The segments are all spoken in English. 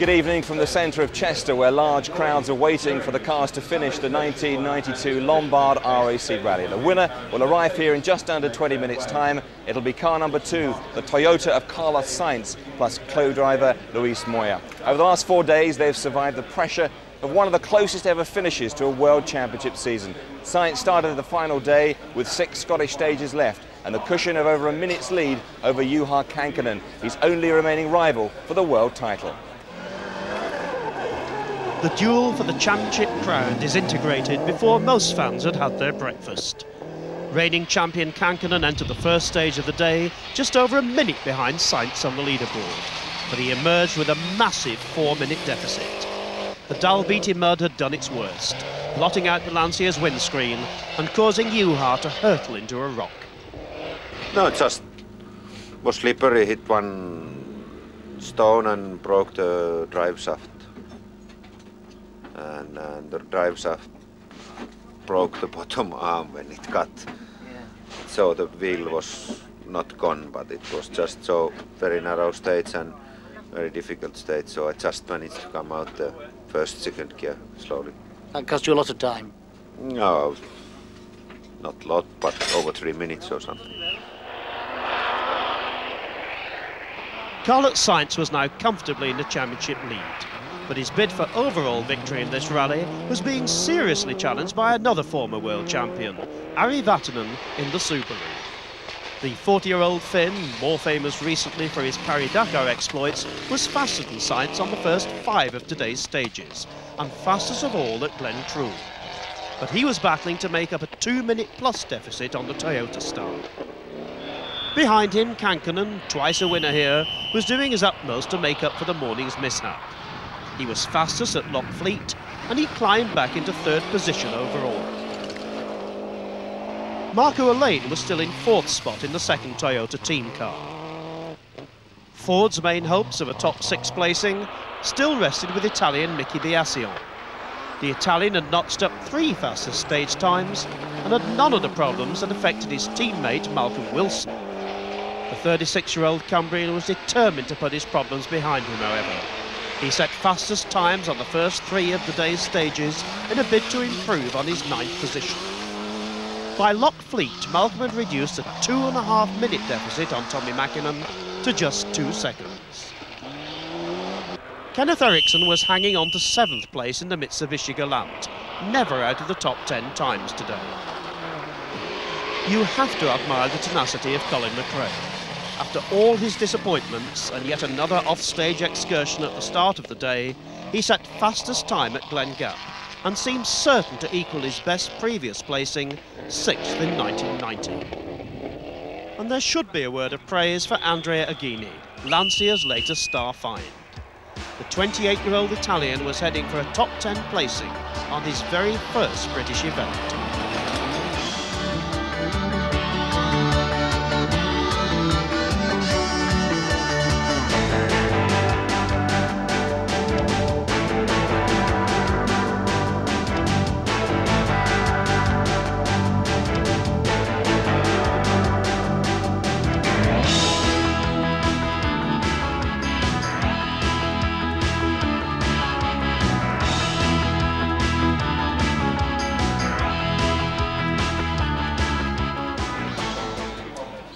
Good evening from the centre of Chester, where large crowds are waiting for the cars to finish the 1992 Lombard RAC Rally. The winner will arrive here in just under 20 minutes' time. It'll be car number 2, the Toyota of Carlos Sainz, plus co-driver Luis Moya. Over the last 4 days, they've survived the pressure of one of the closest ever finishes to a World Championship season. Sainz started the final day with 6 Scottish stages left and the cushion of over a minute's lead over Juha Kankkunen, his only remaining rival for the world title. The duel for the championship crown is integrated before most fans had had their breakfast. Reigning champion Kankkunen entered the first stage of the day just over a minute behind Sainz on the leaderboard, but he emerged with a massive 4-minute deficit. The Dalbeatty mud had done its worst, blotting out the Lancia's windscreen and causing Juha to hurtle into a rock. No, it just was slippery, hit one stone and broke the drive shaft. And the drive shaft broke the bottom arm when it cut. Yeah. So the wheel was not gone, but it was just so very narrow stage and very difficult stage. So I just managed to come out the first, second gear slowly. That cost you a lot of time? No, not a lot, but over 3 minutes or something. Carlos Sainz was now comfortably in the championship lead, but his bid for overall victory in this rally was being seriously challenged by another former world champion, Ari Vatanen in the Subaru. The 40-year-old Finn, more famous recently for his Paris-Dakar exploits, was faster than Sainz on the first 5 of today's stages, and fastest of all at Glen Trool. But he was battling to make up a 2-minute-plus deficit on the Toyota star. Behind him, Kankkunen, twice a winner here, was doing his utmost to make up for the morning's mishap. He was fastest at Lockfleet, and he climbed back into 3rd position overall. Marco Alain was still in 4th spot in the 2nd Toyota team car. Ford's main hopes of a top 6 placing still rested with Italian Mickey Biasion. The Italian had notched up 3 fastest stage times and had none of the problems that affected his teammate Malcolm Wilson. The 36-year-old Cumbrian was determined to put his problems behind him, however. He set fastest times on the first 3 of the day's stages in a bid to improve on his 9th position. By Lockfleet, Malcolm had reduced a 2.5-minute deficit on Tommy Mäkinen to just 2 seconds. Kenneth Eriksson was hanging on to 7th place in the Mitsubishi Galant, never out of the top 10 times today. You have to admire the tenacity of Colin McRae. After all his disappointments and yet another off-stage excursion at the start of the day, he set fastest time at Glen Gap and seemed certain to equal his best previous placing, 6th in 1990. And there should be a word of praise for Andrea Aghini, Lancia's latest star find. The 28-year-old Italian was heading for a top 10 placing on his very first British event.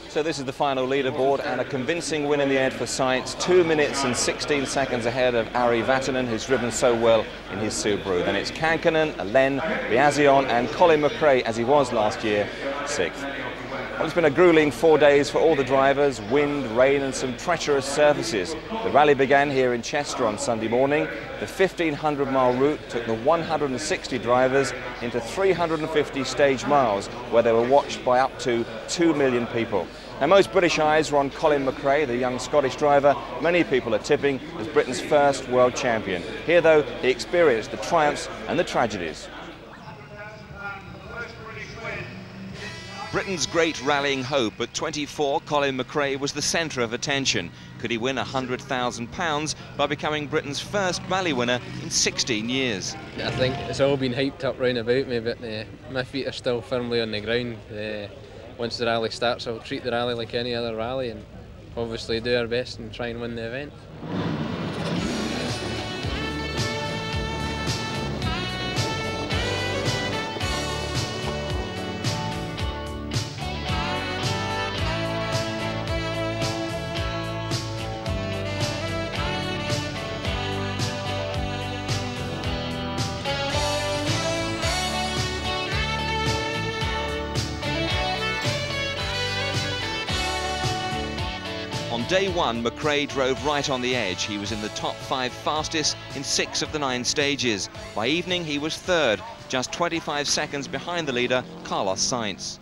So this is the final leaderboard, and a convincing win in the end for Sainz, 2 minutes and 16 seconds ahead of Ari Vatanen, who's driven so well in his Subaru. Then it's Kankkunen, Alain, Biasion and Colin McRae, as he was last year, 6th. Well, it's been a gruelling 4 days for all the drivers, wind, rain and some treacherous surfaces. The rally began here in Chester on Sunday morning. The 1,500-mile route took the 160 drivers into 350 stage miles, where they were watched by up to 2 million people. Now, most British eyes were on Colin McRae, the young Scottish driver many people are tipping as Britain's first world champion. Here, though, he experienced the triumphs and the tragedies. Britain's great rallying hope at 24, Colin McRae was the centre of attention. Could he win £100,000 by becoming Britain's first rally winner in 16 years? I think it's all been hyped up round about me, but my feet are still firmly on the ground. Once the rally starts, I'll treat the rally like any other rally and obviously do our best and try and win the event. On day one, McRae drove right on the edge. He was in the top 5 fastest in 6 of the 9 stages. By evening, he was third, just 25 seconds behind the leader, Carlos Sainz.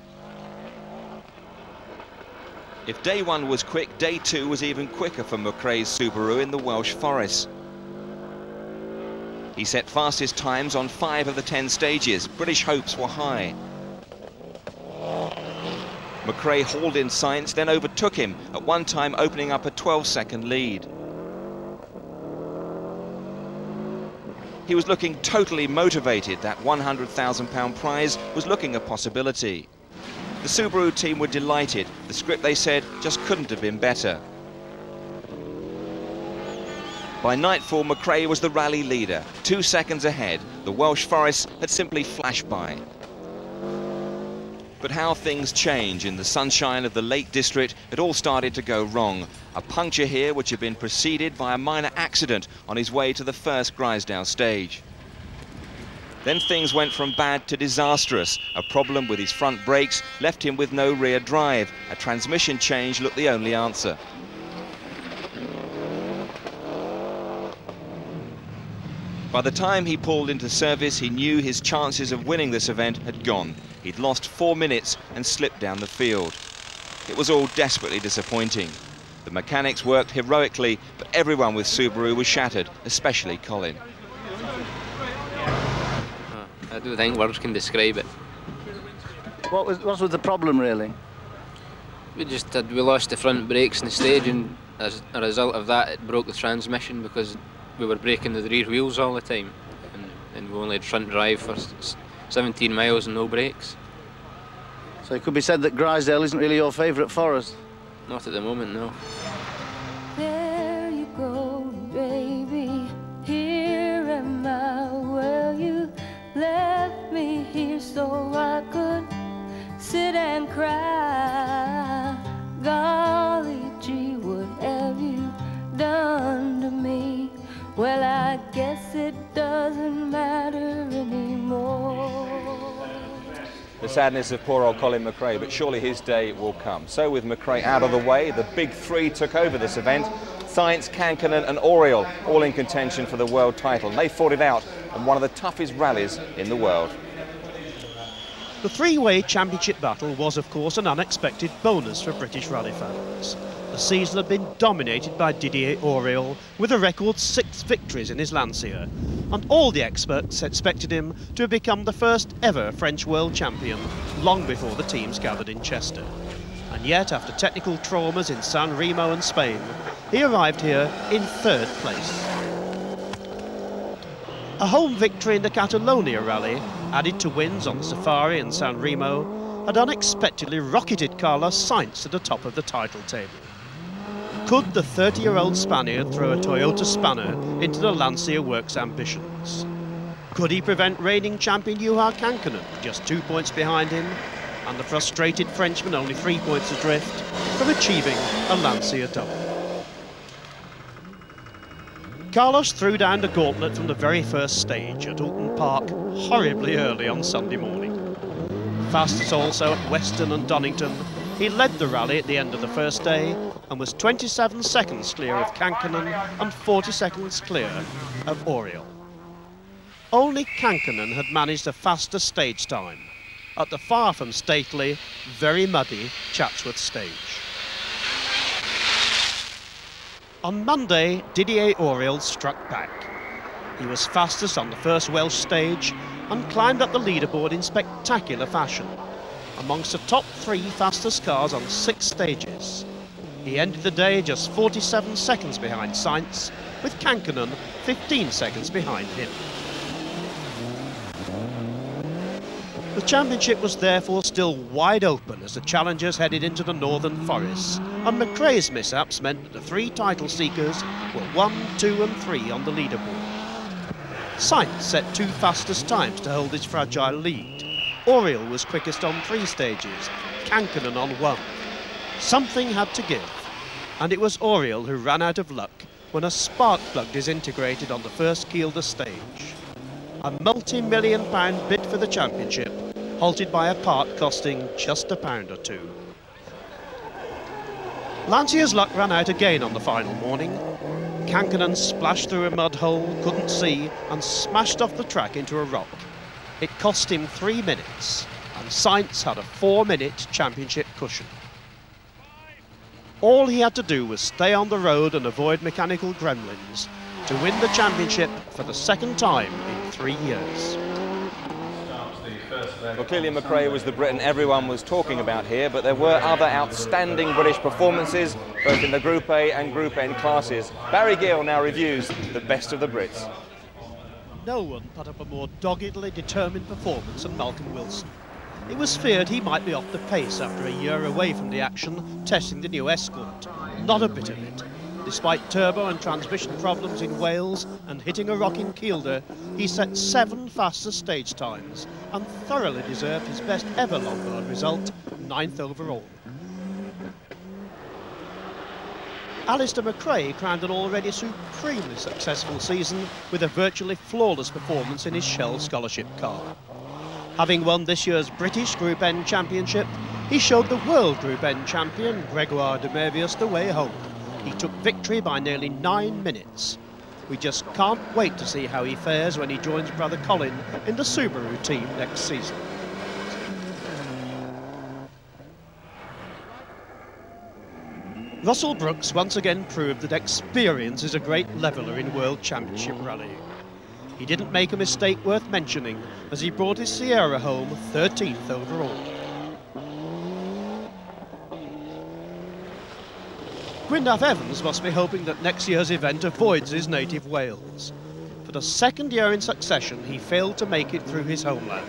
If day one was quick, day two was even quicker for McRae's Subaru in the Welsh Forest. He set fastest times on 5 of the 10 stages. British hopes were high. McRae hauled in Sainz, then overtook him, at one time opening up a 12-second lead. He was looking totally motivated. That £100,000 prize was looking a possibility. The Subaru team were delighted. The script, they said, just couldn't have been better. By nightfall, McRae was the rally leader, 2 seconds ahead. The Welsh Forest had simply flashed by. But how things change. In the sunshine of the Lake District, it all started to go wrong. A puncture here which had been preceded by a minor accident on his way to the first Grisdale stage. Then things went from bad to disastrous. A problem with his front brakes left him with no rear drive. A transmission change looked the only answer. By the time he pulled into service, he knew his chances of winning this event had gone. He'd lost 4 minutes and slipped down the field. It was all desperately disappointing. The mechanics worked heroically, but everyone with Subaru was shattered, especially Colin. I don't think words can describe it. What was the problem, really? We lost the front brakes in the stage, and as a result of that, it broke the transmission because we were braking the rear wheels all the time, and we only had front drive for 17 miles and no brakes. So it could be said that Grisdale isn't really your favourite forest? Not at the moment, no. There you go, baby. Here am I. Well, you left me here so I could sit and cry. Golly gee, what have you done to me? Well, I guess it doesn't matter anymore. The sadness of poor old Colin McRae, but surely his day will come. So with McRae out of the way, the big three took over this event. Sainz, Kankkunen and Oriol all in contention for the world title. And they fought it out on one of the toughest rallies in the world. The three-way championship battle was, of course, an unexpected bonus for British rally fans. The season had been dominated by Didier Auriol with a record 6 victories in his Lancia, and all the experts expected him to have become the first ever French world champion long before the teams gathered in Chester. And yet, after technical traumas in San Remo and Spain, he arrived here in 3rd place. A home victory in the Catalonia rally, added to wins on the Safari and San Remo, had unexpectedly rocketed Carlos Sainz to the top of the title table. Could the 30-year-old Spaniard throw a Toyota spanner into the Lancia Works' ambitions? Could he prevent reigning champion Juha Kankkunen, just 2 points behind him, and the frustrated Frenchman only 3 points adrift, from achieving a Lancia double? Carlos threw down the gauntlet from the very first stage at Alton Park horribly early on Sunday morning. Fastest also at Weston and Donington, he led the rally at the end of the first day and was 27 seconds clear of Kankkunen and 40 seconds clear of Auriol. Only Kankkunen had managed a faster stage time at the far from stately, very muddy Chatsworth stage. On Monday, Didier Auriol struck back. He was fastest on the first Welsh stage and climbed up the leaderboard in spectacular fashion, amongst the top 3 fastest cars on 6 stages. He ended the day just 47 seconds behind Sainz, with Kankkunen 15 seconds behind him. The championship was therefore still wide open as the challengers headed into the Northern Forests, and McRae's mishaps meant that the 3 title seekers were 1, 2 and 3 on the leaderboard. Sainz set 2 fastest times to hold his fragile lead. Auriol was quickest on 3 stages, Kankkunen on 1. Something had to give, and it was Auriol who ran out of luck when a spark plug disintegrated on the first Kielder stage. A multi-million-pound bid for the championship, halted by a part costing just £1 or £2. Lancier's luck ran out again on the final morning. Kankkunen splashed through a mud hole, couldn't see, and smashed off the track into a rock. It cost him 3 minutes, and Sainz had a 4-minute championship cushion. All he had to do was stay on the road and avoid mechanical gremlins to win the championship for the second time in 3 years. Well, clearly McRae was the Briton everyone was talking about here, but there were other outstanding British performances, both in the Group A and Group N classes. Barrie Gill now reviews the best of the Brits. No one put up a more doggedly determined performance than Malcolm Wilson. It was feared he might be off the pace after a year away from the action, testing the new Escort. Not a bit of it. Despite turbo and transmission problems in Wales and hitting a rock in Kielder, he set 7 fastest stage times and thoroughly deserved his best ever Lombard result, 9th overall. Alistair McRae crowned an already supremely successful season with a virtually flawless performance in his Shell Scholarship car. Having won this year's British Group N Championship, he showed the World Group N champion Gregoire de Mervius the way home. He took victory by nearly 9 minutes. We just can't wait to see how he fares when he joins brother Colin in the Subaru team next season. Russell Brooks once again proved that experience is a great leveller in World Championship rallying. He didn't make a mistake worth mentioning as he brought his Sierra home 13th overall. Gwyndaf Evans must be hoping that next year's event avoids his native Wales. For the second year in succession, he failed to make it through his homeland,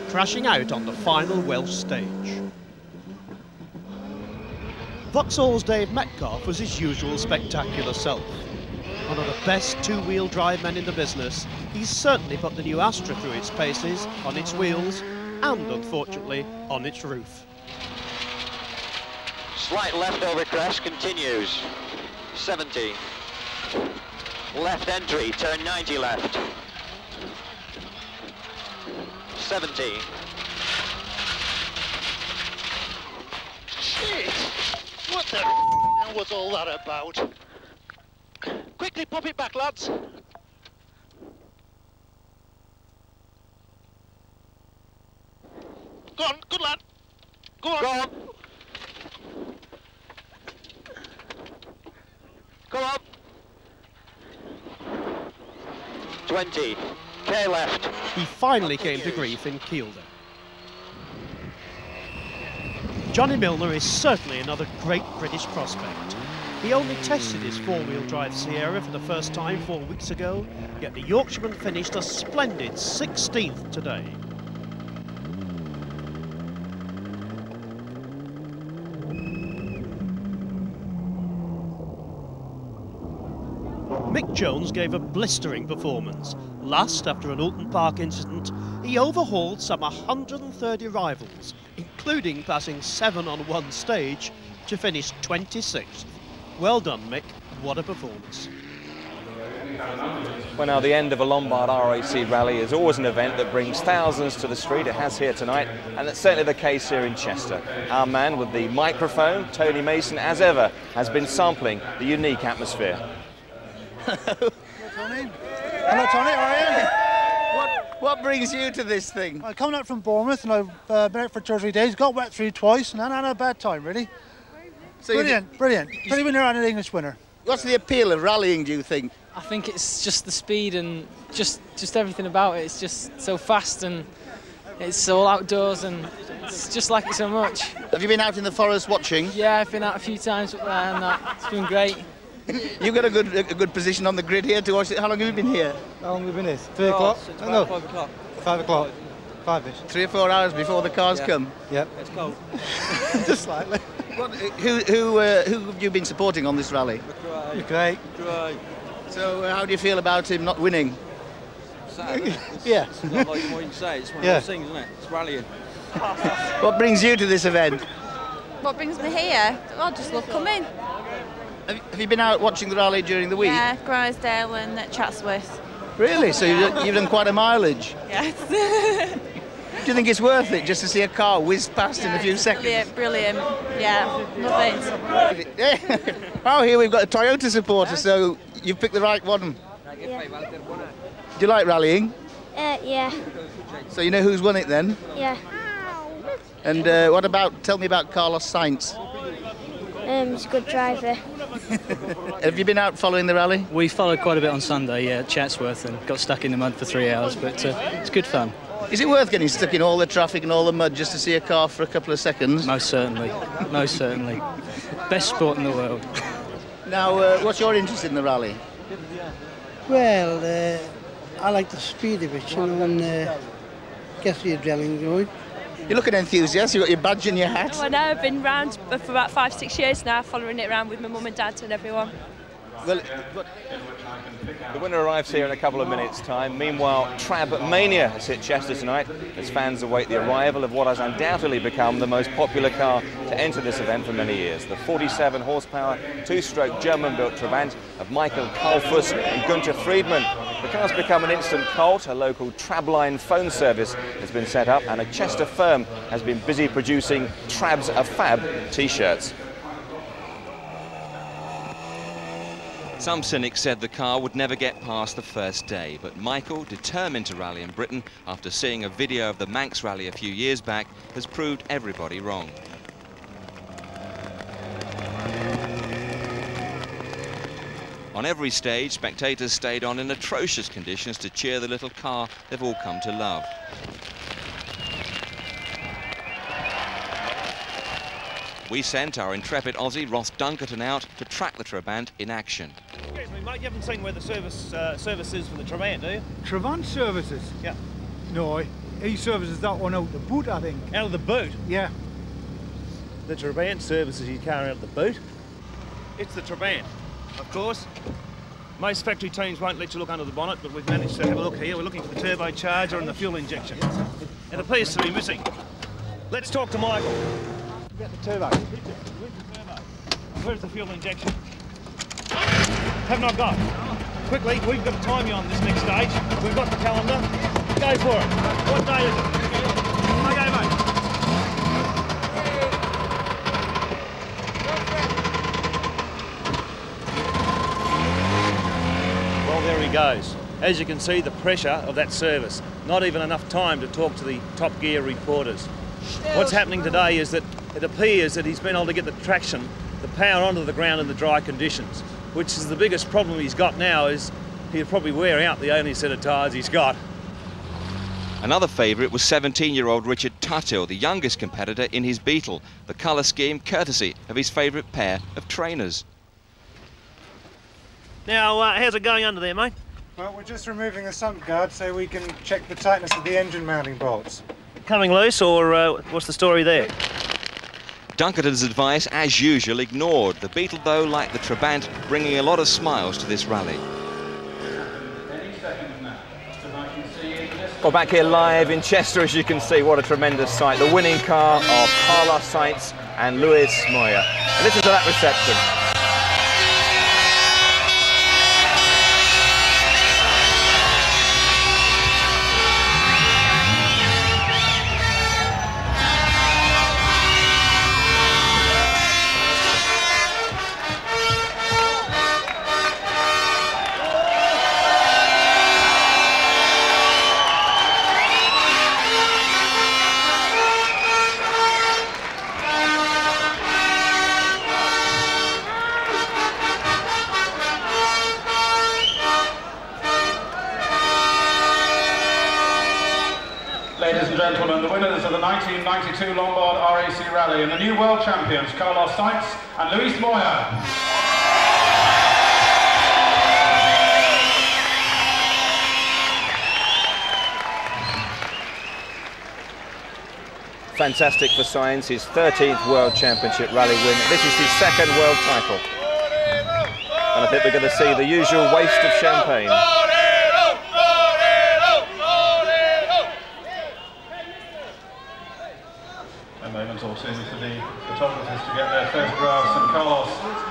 crashing out on the final Welsh stage. Vauxhall's Dave Metcalfe was his usual spectacular self. One of the best two-wheel drive men in the business, he's certainly put the new Astra through its paces, on its wheels, and unfortunately, on its roof. Slight left over crest continues. 70. Left entry, turn 90 left. 70. Shit! What the hell was all that about? Quickly pop it back, lads. Go on, good lad. Go on. Go on. Go on. 20. K left. He finally came to grief in Kielder. Johnny Milner is certainly another great British prospect. He only tested his four-wheel drive Sierra for the first time 4 weeks ago, yet the Yorkshireman finished a splendid 16th today. Mick Jones gave a blistering performance. Last, after an Oulton Park incident, he overhauled some 130 rivals, including passing 7 on one stage, to finish 26th. Well done, Mick. What a performance. Well, now the end of a Lombard RAC rally is always an event that brings thousands to the street. It has here tonight, and that's certainly the case here in Chester. Our man with the microphone, Tony Mason, as ever, has been sampling the unique atmosphere. Hello, Tony. Hello, Tony. How are you? What brings you to this thing? I come out from Bournemouth and I've been out for 2 or 3 days. Got wet through twice and I had a bad time, really. So brilliant. Pretty winner and an English winner. What's the appeal of rallying, do you think? I think it's just the speed and just everything about it. It's just so fast and it's all outdoors and it's just like it so much. Have you been out in the forest watching? Yeah, I've been out a few times up there and it's been great. You've got a good position on the grid here to watch it. How long have you been here? How long have we been here? 3 o'clock? No, 5 o'clock. 5 o'clock. 5-ish. 3 or 4 hours before the cars come? Yep. It's cold. Just slightly. Who have you been supporting on this rally? Great. So how do you feel about him not winning? Yeah. It's not like what you can say. It's one of those things, isn't it? It's rallying. What brings you to this event? What brings me here? I just love coming. Have you been out watching the rally during the week? Yeah, Grisdale and at Chatsworth. Really? So you've done quite a mileage? Yes. Do you think it's worth it just to see a car whiz past in a few seconds? Brilliant, brilliant. Yeah, love it. Oh, here we've got a Toyota supporter, so you've picked the right one. Yeah. Do you like rallying? Yeah. So you know who's won it then? Yeah. And tell me about Carlos Sainz. He's a good driver. Have you been out following the rally? We followed quite a bit on Sunday, yeah, at Chatsworth, and got stuck in the mud for 3 hours, but it's good fun. Is it worth getting stuck in all the traffic and all the mud just to see a car for a couple of seconds? Most certainly, most certainly. Best sport in the world. Now, what's your interest in the rally? Well, I like the speed of it, you know, and gets the adrenaline going. You look an enthusiast, you've got your badge and your hat. Well, no, I've been round for about 5-6 years now, following it around with my mum and dad and everyone. Well, the winner arrives here in a couple of minutes' time. Meanwhile, Trab Mania has hit Chester tonight as fans await the arrival of what has undoubtedly become the most popular car to enter this event for many years. The 47 horsepower, two-stroke German-built Trabant of Michael Kalfuss and Günther Friedman. The car's become an instant cult. A local Trabline phone service has been set up and a Chester firm has been busy producing Trabs a Fab t-shirts. Some cynics said the car would never get past the first day, but Michael, determined to rally in Britain after seeing a video of the Manx Rally a few years back, has proved everybody wrong. On every stage, spectators stayed on in atrocious conditions to cheer the little car they've all come to love. We sent our intrepid Aussie Ross Dunkerton out to track the Trabant in action. Excuse me, mate, you haven't seen where the service is for the Trabant, do you? Trabant services? Yeah. No, he services that one out the boot, I think. Out of the boot? Yeah. The Trabant services his car out of the boot? It's the Trabant, of course. Most factory teams won't let you look under the bonnet, but we've managed to have a look here. We're looking for the turbocharger and the fuel injection. It appears to be missing. Let's talk to Michael. Get the turbo. Where's the turbo? Where's the fuel injection? Have not got. Quickly, we've got to time you on this next stage. We've got the calendar. Go for it. What day is it? Okay, mate. Well, there he goes. As you can see, the pressure of that service. Not even enough time to talk to the Top Gear reporters. What's happening today is that it appears that he's been able to get the traction, the power onto the ground in the dry conditions, which is the biggest problem he's got now. Is he'll probably wear out the only set of tyres he's got. Another favourite was 17-year-old Richard Tuthill, the youngest competitor in his Beetle, the colour scheme courtesy of his favourite pair of trainers. Now, how's it going under there, mate? Well, we're just removing the sump guard so we can check the tightness of the engine mounting bolts. Coming loose, or what's the story there? Dunkerton's advice, as usual, ignored. The Beetle, though, like the Trabant, bringing a lot of smiles to this rally. Well, back here live in Chester, as you can see, what a tremendous sight. The winning car of Carlos Sainz and Luis Moya. And listen to that reception. Ladies and gentlemen, the winners of the 1992 Lombard RAC Rally and the new world champions, Carlos Sainz and Luis Moya. Fantastic for Sainz, his 13th World Championship rally win. This is his second world title. And I think we're going to see the usual waste of champagne.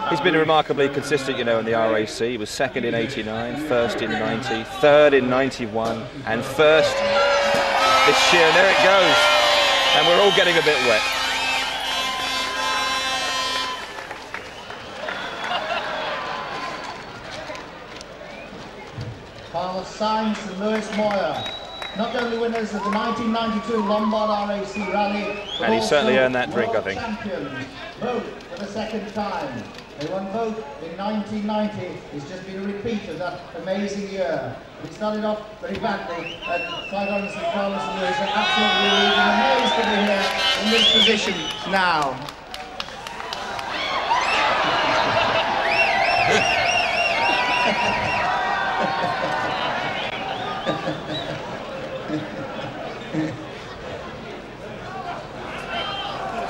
He's been remarkably consistent, you know, in the RAC. He was second in '89, first in '90, third in '91, and first this sheer, and there it goes. And we're all getting a bit wet. Carlos Sainz and Lewis Moyer, not only winners of the 1992 Lombard RAC Rally, but And he certainly also earned that drink, I think. champions, both for the second time. They won both in 1990. It's just been a repeat of that amazing year. We started off very badly, and quite honestly, Carlos and Lewis are absolutely amazed to be here in this position now.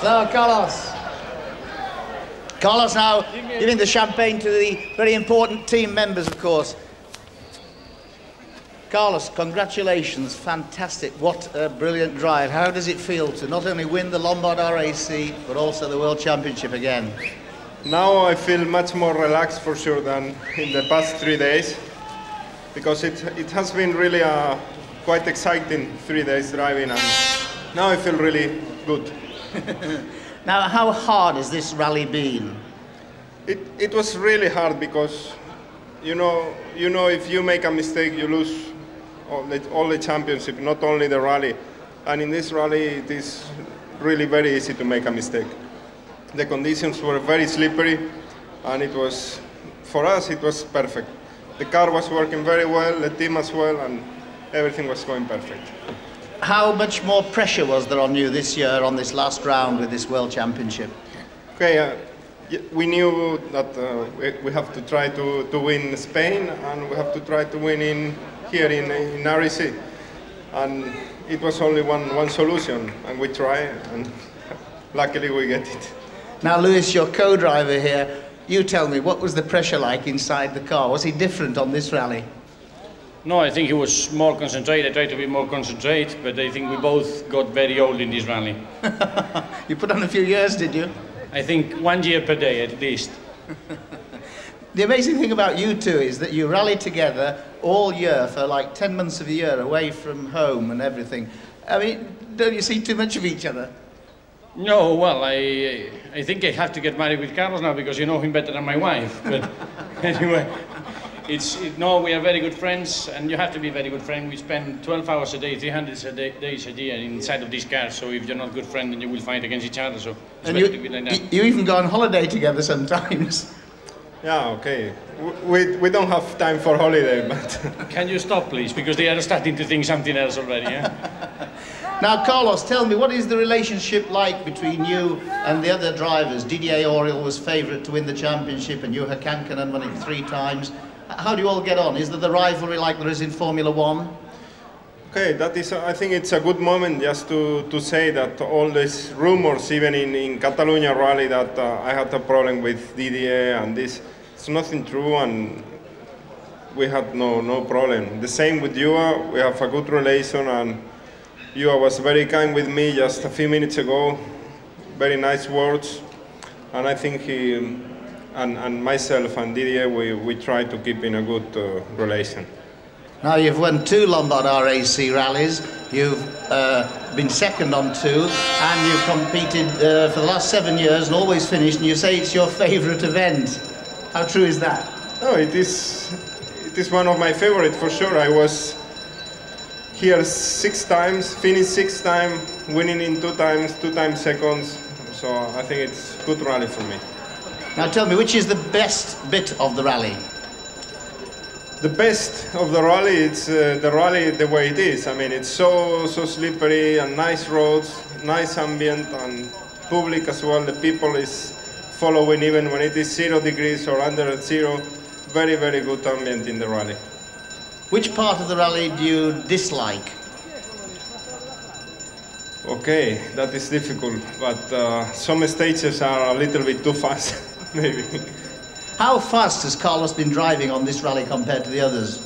So, Carlos now giving the champagne to the very important team members, of course. Carlos, congratulations, fantastic. What a brilliant drive. How does it feel to not only win the Lombard RAC, but also the World Championship again? Now I feel much more relaxed for sure than in the past 3 days, because it has been really a quite exciting 3 days driving, and now I feel really good. Now, how hard has this rally been? It was really hard because, you know, if you make a mistake, you lose all the championship, not only the rally. And in this rally, it is really very easy to make a mistake. The conditions were very slippery, and it was, for us, it was perfect. The car was working very well, the team as well, and everything was going perfect. How much more pressure was there on you this year on this last round with this World Championship? Okay, we knew that we have to try to win Spain, and we have to try to win here in RAC. And it was only one solution, and we tried, and luckily we get it. Now, Lewis, your co-driver here, you tell me, what was the pressure like inside the car? Was he different on this rally? No, I think he was more concentrated. I tried to be more concentrated, but I think we both got very old in this rally. You put on a few years, did you? I think 1 year per day at least. The amazing thing about you two is that you rally together all year for like 10 months of the year away from home and everything. I mean, don't you see too much of each other? No, well, I think I have to get married with Carlos now because you know him better than my wife. But anyway, no, we are very good friends, and you have to be a very good friend. We spend 12 hours a day, 300 days a year inside of this car, so if you're not a good friend, then you will fight against each other, so it's better to be like that. You even go on holiday together sometimes. Yeah, okay. We don't have time for holiday, but... Can you stop, please? Because they are starting to think something else already, yeah? Now, Carlos, tell me, what is the relationship like between you and the other drivers? Didier Auriol was favourite to win the championship, and Juha Kankkunen won it 3 times. How do you all get on? Is there the rivalry like there is in Formula One? Okay, that is, I think it's a good moment just to say that all these rumors, even in Catalonia Rally, that I had a problem with Didier and this, it's nothing true, and we had no problem. The same with Juha, we have a good relation, and Juha was very kind with me just a few minutes ago, very nice words, and I think he and myself and Didier, we try to keep in a good relation. Now, you've won 2 Lombard RAC rallies, you've been second on 2, and you've competed for the last 7 years and always finished, and you say it's your favourite event. How true is that? Oh, it is one of my favourite for sure. I was here 6 times, finished 6 times, winning in 2 times seconds, so I think it's a good rally for me. Now tell me, which is the best bit of the rally? The best of the rally, it's the rally the way it is. I mean, it's so slippery and nice roads, nice ambient, and public as well. The people is following even when it is 0 degrees or under 0. Very, very good ambient in the rally. Which part of the rally do you dislike? Okay, that is difficult, but some stages are a little bit too fast, maybe. How fast has Carlos been driving on this rally compared to the others?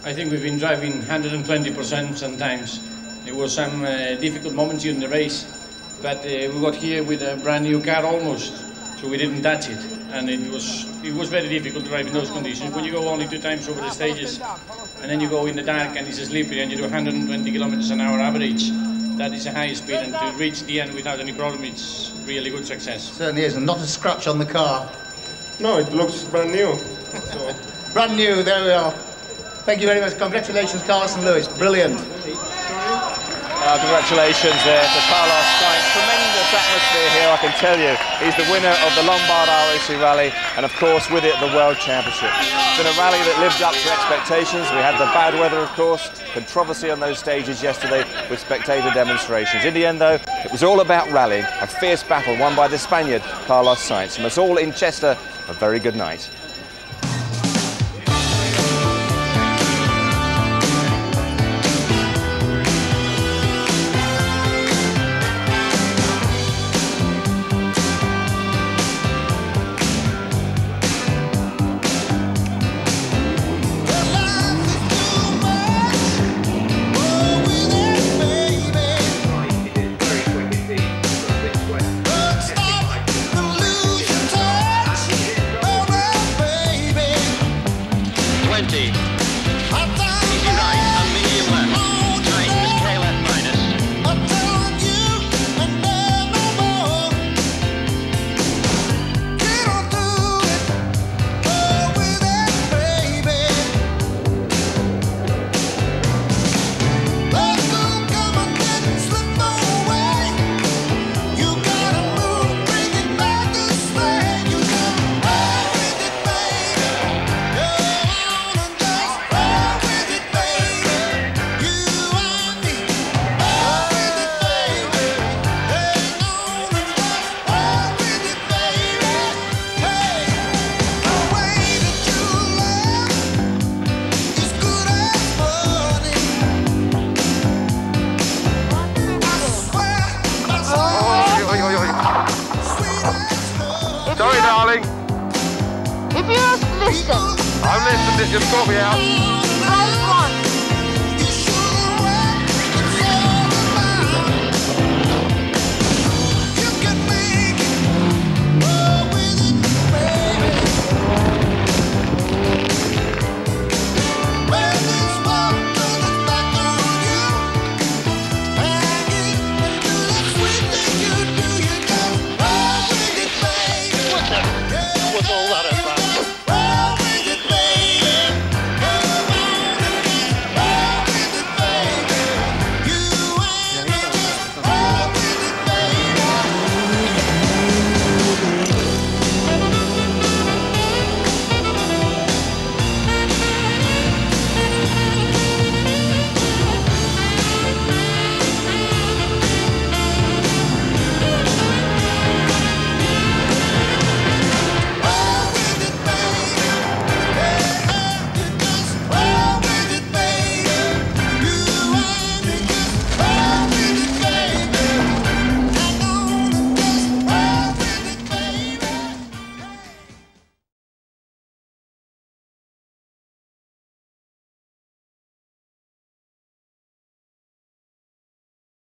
I think we've been driving 120% sometimes. There were some difficult moments during the race, but we got here with a brand new car almost. so we didn't touch it, and it was very difficult to drive in those conditions. When you go only 2 times over the stages, and then you go in the dark and it's slippery, and you do 120 kilometers an hour average, that is a high speed, and to reach the end without any problem, it's really good success. Certainly is, and not a scratch on the car. No, it looks brand new. So. Brand new, there we are. Thank you very much. Congratulations, Carlos and Lewis. Brilliant. Congratulations there to Carlos Sainz. Tremendous atmosphere here, I can tell you. He's the winner of the Lombard RAC Rally, and of course with it the World Championship. It's been a rally that lived up to expectations. We had the bad weather, of course, controversy on those stages yesterday with spectator demonstrations. In the end, though, it was all about rallying. A fierce battle won by the Spaniard, Carlos Sainz. From us all in Chester, a very good night. Sorry, darling. If you just listen. I've listened, it just got me out.